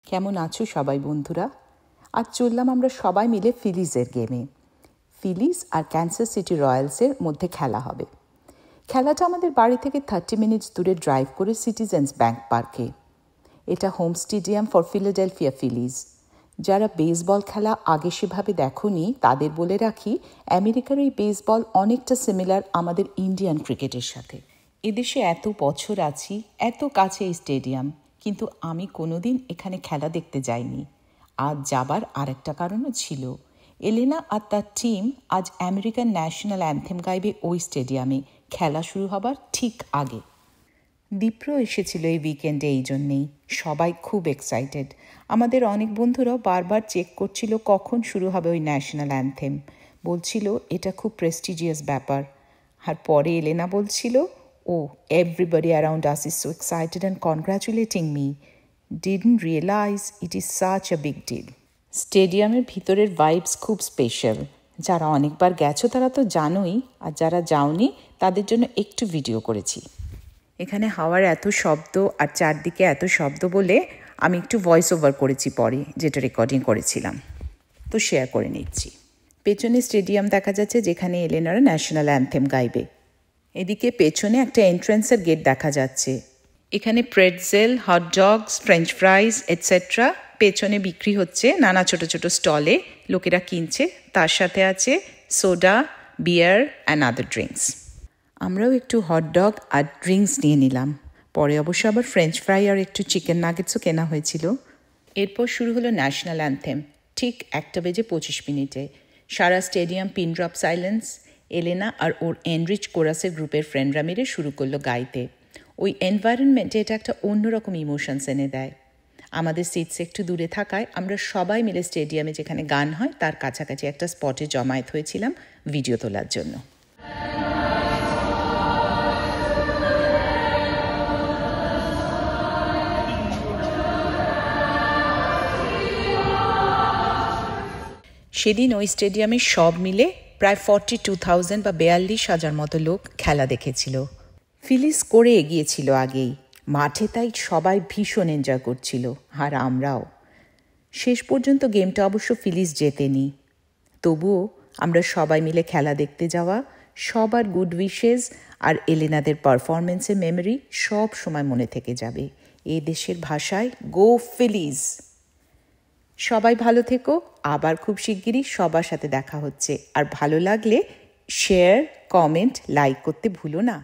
কেমন আছো সবাই বন্ধুরা? আজ চললাম আমরা সবাই মিলে ফিলিজের গেমে। ফিলিজ আর ক্যান্সাস সিটি রয়্যালসের মধ্যে খেলা হবে। খেলাটা আমাদের বাড়ি থেকে 30 মিনিটস দূরে ড্রাইভ করে সিটিজেন্স ব্যাংক পার্কে। এটা হোম স্টেডিয়াম ফর ফিলাডেলফিয়া ফিলিজ। যারা বেসবল খেলা আগে সেভাবে দেখোনি তাদের বলে রাখি, আমেরিকার এই বেসবল অনেকটা সিমিলার আমাদের ইন্ডিয়ান ক্রিকেটের সাথে। এদেশে এত বছর আছি, এত কাছে এই স্টেডিয়াম, কিন্তু আমি কোনোদিন এখানে খেলা দেখতে যাইনি। আজ যাবার আরেকটা কারণও ছিল। এলেনা আর তার টিম আজ আমেরিকান ন্যাশনাল অ্যান্থেম গাইবে ওই স্টেডিয়ামে খেলা শুরু হবার ঠিক আগে। দীপ্র এসেছিল এই উইকেন্ডে, এই জন্যেই সবাই খুব এক্সাইটেড। আমাদের অনেক বন্ধুরাও বারবার চেক করছিল কখন শুরু হবে ওই ন্যাশনাল অ্যান্থেম। বলছিল এটা খুব প্রেস্টিজিয়াস ব্যাপার। আর পরে এলেনা বলছিল, ও everybody around us is so excited and congratulating me. Didn't realise it is such a big deal. স্টেডিয়ামের ভিতরের ভাইবস খুব স্পেশাল। যারা অনেকবার গেছো তারা তো জানোই, আর যারা যাওনি তাদের জন্য একটু ভিডিও করেছি। এখানে হাওয়ার এত শব্দ আর চারদিকে এত শব্দ বলে আমি একটু ভয়েস ওভার করেছি পরে, যেটা রেকর্ডিং করেছিলাম, তো শেয়ার করে নিচ্ছি। পেছনে স্টেডিয়াম দেখা যাচ্ছে যেখানে এলেনারা ন্যাশনাল অ্যান্থেম গাইবে। এদিকে পেছনে একটা এন্ট্রান্সের গেট দেখা যাচ্ছে। এখানে প্রেটজেল, হটডগস, ফ্রেঞ্চ ফ্রাইজ এটসেট্রা পেছনে বিক্রি হচ্ছে নানা ছোট ছোট স্টলে, লোকেরা কিনছে। তার সাথে আছে soda, beer and other drinks. আমরাও একটু হটডগ আর ড্রিঙ্কস নিয়ে নিলাম। পরে অবশ্য আবার ফ্রেঞ্চ ফ্রাই আর একটু চিকেন নাগেটসও কেনা হয়েছিল। এরপর শুরু হলো ন্যাশনাল অ্যান্থেম ঠিক 1:25 সারা stadium pin drop silence. Elena আর ওর এনরিচ কোরাসের গ্রুপের ফ্রেন্ডরা মিলে শুরু করলো গাইতে। ওই এনভায়রনমেন্টে এটা একটা অন্যরকম ইমোশনস এনে দেয়। আমাদের সিটস একটু দূরে থাকায় আমরা সবাই মিলে স্টেডিয়ামে যেখানে গান হয় তার কাছাকাছি একটা স্পটে জমায়েত হয়েছিলাম ভিডিও তোলার জন্য। সেদিন ওই স্টেডিয়ামে সব মিলে প্রায় 42,000 বা 42,000 মতো লোক খেলা দেখেছিল। ফিলিজ করে এগিয়েছিল আগেই, মাঠে তাই সবাই ভীষণ এনজয় করছিল, আর আমরাও। শেষ পর্যন্ত গেমটা অবশ্য ফিলিজ জেতেনি। তবুও আমরা সবাই মিলে খেলা দেখতে যাওয়া, সবার গুড উইশেস আর এলেনাদের পারফরমেন্সের মেমরি সব সময় মনে থেকে যাবে। এ দেশের ভাষায় গো ফিলিজ। সবাই ভালো থেকো, আবার খুব শিগগিরই সবার সাথে দেখা হচ্ছে। আর ভালো লাগলে শেয়ার, কমেন্ট, লাইক করতে ভুলো না।